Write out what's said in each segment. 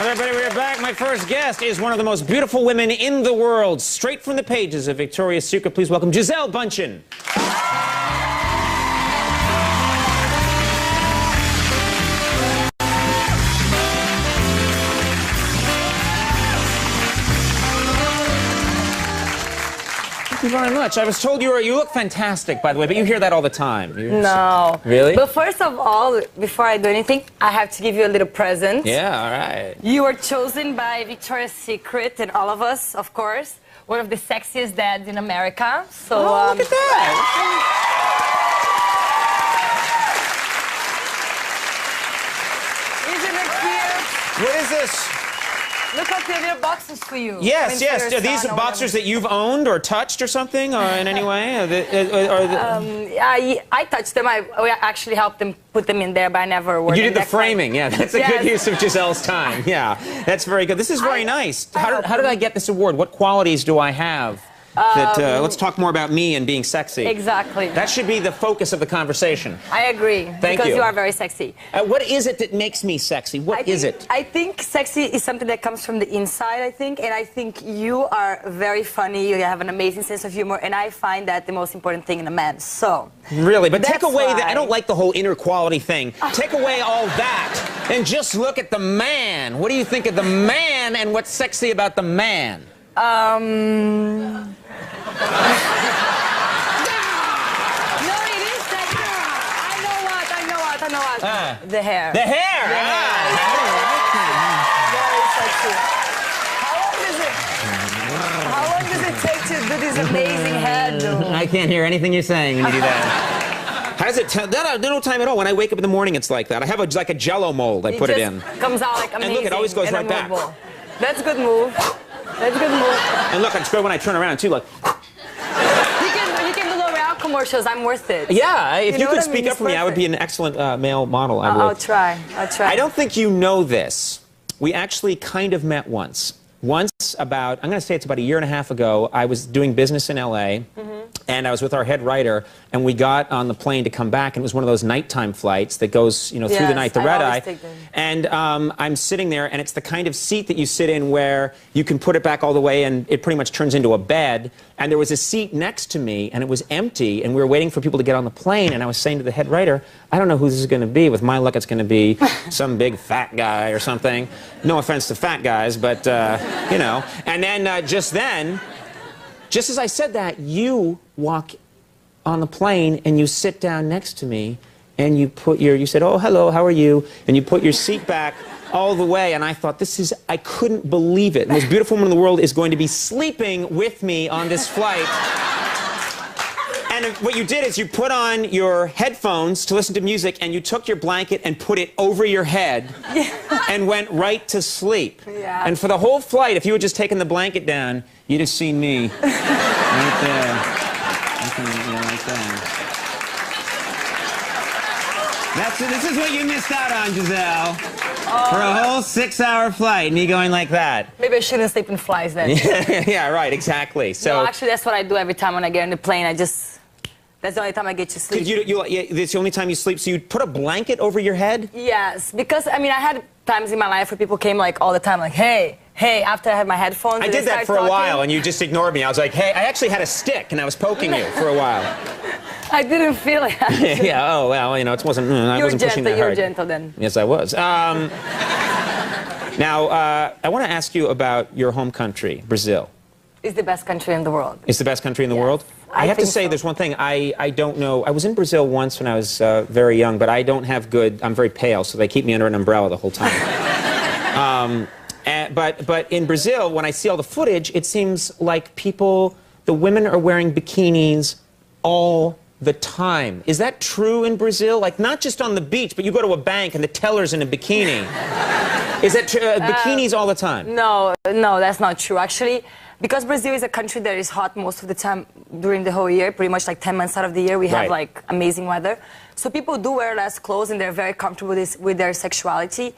Everybody, we're back. My first guest is one of the most beautiful women in the world, straight from the pages of Victoria's Secret. Please welcome Gisele Bundchen. Thank you very much. I was told you look fantastic, by the way, but you hear that all the time. No. Really? But first of all, before I do anything, I have to give you a little present. Yeah, all right. You were chosen by Victoria's Secret and all of us, of course, one of the sexiest dads in America. So, look at that. Isn't it cute? What is this? Look at the little boxes for you. Yes, yes. Are these boxers that you've owned or touched or something, or in any way? I touched them. I actually helped them put them in there, but I never wore them. You did the framing, yeah. That's a good use of Gisele's time. Yeah, that's very good. This is very nice. How did I get this award? What qualities do I have? Let's talk more about me and being sexy. Exactly. That should be the focus of the conversation. I agree. Thank you. Because you are very sexy. What is it that makes me sexy? What is it? I think sexy is something that comes from the inside, I think. And I think you are very funny. You have an amazing sense of humor. And I find that the most important thing in a man. So. Really? But take away that. I don't like the whole inner quality thing. Take away all that and just look at the man. What do you think of the man and what's sexy about the man? No, it is sexy. I know what. The hair. The hair! Very sexy. How long does it take to do this amazing hairdo? I can't hear anything you're saying when you do that. How does it no time at all. When I wake up in the morning, it's like that. I have like a Jello mold. I put it in. Comes out like amazing. And look, it always goes right back. That's a good move. That's a good move. And look, it's good when I turn around, too, like... You can do the L'Oreal commercials. I'm worth it. Yeah, if you could speak up for me, I would be an excellent male model. I'll try. I don't think you know this. We actually kind of met once. I'm going to say it's about a year and a half ago, I was doing business in L.A., and I was with our head writer, and we got on the plane to come back, and it was one of those nighttime flights that goes, through the night, the red eye. And I'm sitting there, and it's the kind of seat that you sit in where you can put it back all the way, and it pretty much turns into a bed. And there was a seat next to me, and it was empty, and we were waiting for people to get on the plane, and I was saying to the head writer, I don't know who this is going to be. With my luck, it's going to be some big fat guy or something. No offense to fat guys, but, And then, just as I said that, you walk on the plane and you sit down next to me and you said, oh, hello, how are you? And you put your seat back all the way, and I thought, I couldn't believe it. The most beautiful woman in the world is going to be sleeping with me on this flight. And what you did is you put on your headphones to listen to music, and you took your blanket and put it over your head and went right to sleep. Yeah. And for the whole flight, if you had just taken the blanket down, you'd have seen me right there. Right there. This is what you missed out on, Gisele. For a whole 6-hour flight, me going like that. Maybe I shouldn't sleep in flies then. Yeah, right, exactly. So no, actually, that's what I do every time when I get on the plane. That's the only time I get to sleep. It's the only time you sleep, so you put a blanket over your head? Yes, because, I had times in my life where people came, all the time, hey, after I had my headphones. I did that for a while, and you just ignored me. I was like, hey, I actually had a stick, and I was poking you for a while. I didn't feel it. Yeah, oh, well, it wasn't, I wasn't pushing that hard. You were gentle then. Yes, I was. Now, I want to ask you about your home country, Brazil. It's the best country in the world. It's the best country in the world? I have to say, there's one thing, I don't know. I was in Brazil once when I was very young, but I don't have I'm very pale, so they keep me under an umbrella the whole time. But in Brazil, when I see all the footage, it seems like the women are wearing bikinis all the time. Is that true in Brazil? Like, not just on the beach, but you go to a bank and the teller's in a bikini. Is that true? Bikinis all the time? No, that's not true. Actually, because Brazil is a country that is hot most of the time during the whole year, pretty much 10 months out of the year, we have amazing weather. So people do wear less clothes and they're very comfortable with their sexuality.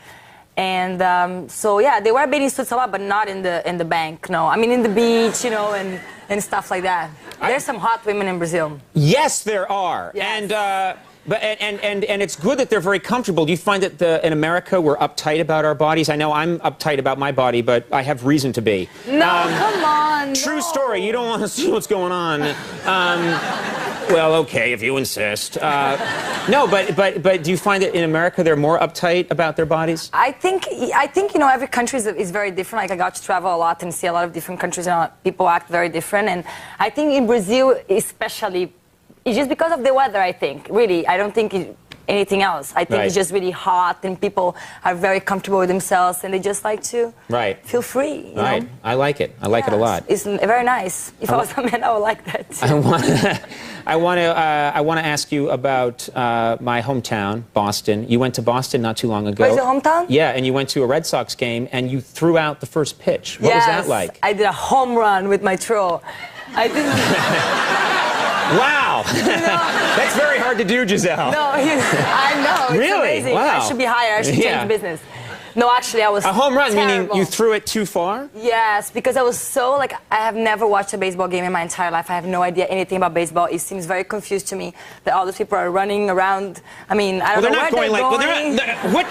And so yeah, they wear bathing suits a lot, but not in the bank. No, in the beach, and stuff like that. There's some hot women in Brazil. Yes, there are. Yes. And And it's good that they're very comfortable. Do you find that in America we're uptight about our bodies? I know I'm uptight about my body, but I have reason to be. No, come on. True no. story. You don't want to see what's going on. Well, okay, if you insist. No, but do you find that in America they're more uptight about their bodies? I think you know, every country is very different. Like, I got to travel a lot and see a lot of different countries, and people act very different. And I think in Brazil, especially, it's just because of the weather, I think. Really, I don't think anything else. I think it's just really hot, and people are very comfortable with themselves, and they just like to feel free. You know? I like it. I like it a lot. It's very nice. If I was a man, I would like that too. I want to ask you about my hometown, Boston. You went to Boston not too long ago. Where's your hometown? Yeah, and you went to a Red Sox game, and you threw out the first pitch. What was that like? I did a home run with my throw. I didn't. Wow! That's very hard to do, Gisele. No, I know. It's really? Amazing. Wow. I should be hired. I should change business. No, actually, I was a home run, terrible. meaning you threw it too far? Yes, because I was so, like, I have never watched a baseball game in my entire life. I have no idea anything about baseball. It seems very confused to me that all these people are running around. I mean, I don't know where they're going. What?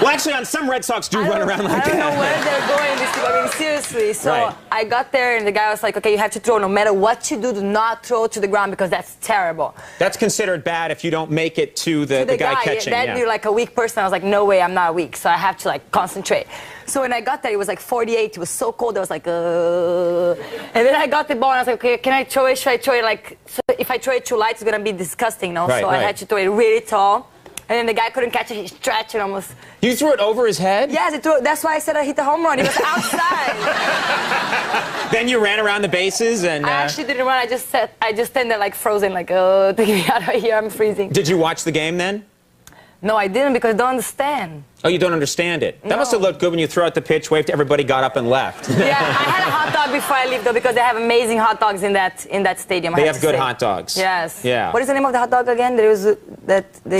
Well, actually, on some Red Sox do run around like that. I don't know where they're going, these people. I mean, seriously. So I got there, and the guy was like, okay, you have to throw. No matter what you do not throw to the ground, because that's terrible. That's considered bad if you don't make it to the guy catching. Then you're like a weak person. I was like, no way, I'm not weak. So I have to, like, concentrate. So when I got there, it was like 48. It was so cold. I was like, And then I got the ball, and I was like, okay, can I throw it? Should I throw it like... So if I throw it too light, it's going to be disgusting, no? So I had to throw it really tall. And then the guy couldn't catch it. He stretched it almost. You threw it over his head? Yes, that's why I said I hit the home run. He was outside. Then you ran around the bases and... I actually didn't run. I just stand there like frozen, like, oh, take me out of here. I'm freezing. Did you watch the game then? No, I didn't, because I don't understand. Oh, you don't understand it? That must have looked good when you threw out the pitch, waved to everybody, got up and left. Yeah, I had a hot dog before I leave, though, because they have amazing hot dogs in that stadium. They have good hot dogs. Yes. Yeah. What is the name of the hot dog again? There was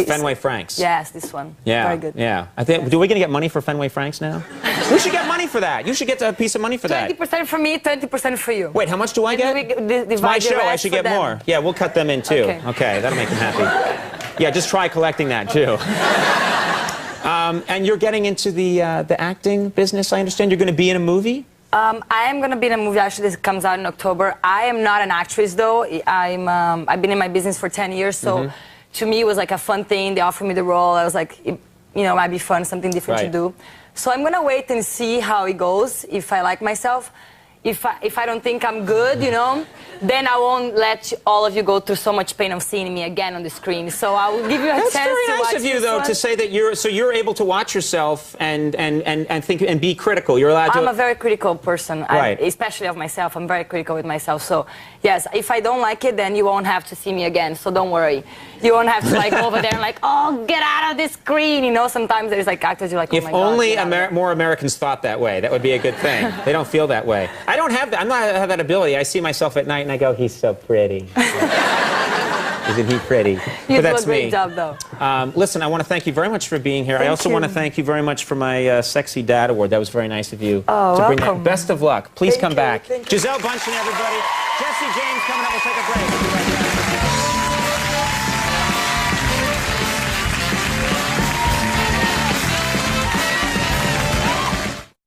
Fenway Franks. Yes, this one. Yeah. Very good. Yeah. I think. Do we gonna get money for Fenway Franks now? We should get money for that. You should get a piece of money for that. 20% for me, 20% for you. Wait, how much do I get? It's my show. I should get more. Yeah, we'll cut them in too. Okay, that'll make them happy. Yeah, just try collecting that too. And you're getting into the acting business, I understand. You're going to be in a movie? I am going to be in a movie, actually. This comes out in October. I am not an actress, though. I've been in my business for 10 years, so to me it was like a fun thing. They offered me the role. I was like, you know, it might be fun, something different to do. So I'm going to wait and see how it goes, if I like myself. If I don't think I'm good, you know, then I won't let all of you go through so much pain of seeing me again on the screen. So I will give you a chance to watch. That's very nice of you, though, to say that you're able to watch yourself and think and be critical. You're allowed to. I'm a very critical person, especially of myself. I'm very critical with myself. So yes, if I don't like it, then you won't have to see me again. So don't worry. You won't have to like go over there and like, oh, get out of this screen. You know, sometimes there's like actors who are like, oh my God. If only more Americans thought that way, that would be a good thing. They don't feel that way. I don't have that. I have that ability. I see myself at night and I go, he's so pretty. Isn't he pretty? You do a great job, though. Listen, I want to thank you very much for being here. I also want to thank you very much for my Sexy Dad Award. That was very nice of you to bring that. Best of luck. Please come back. Gisele Bundchen, everybody. Jesse James coming up. We'll take a break. We'll be right back.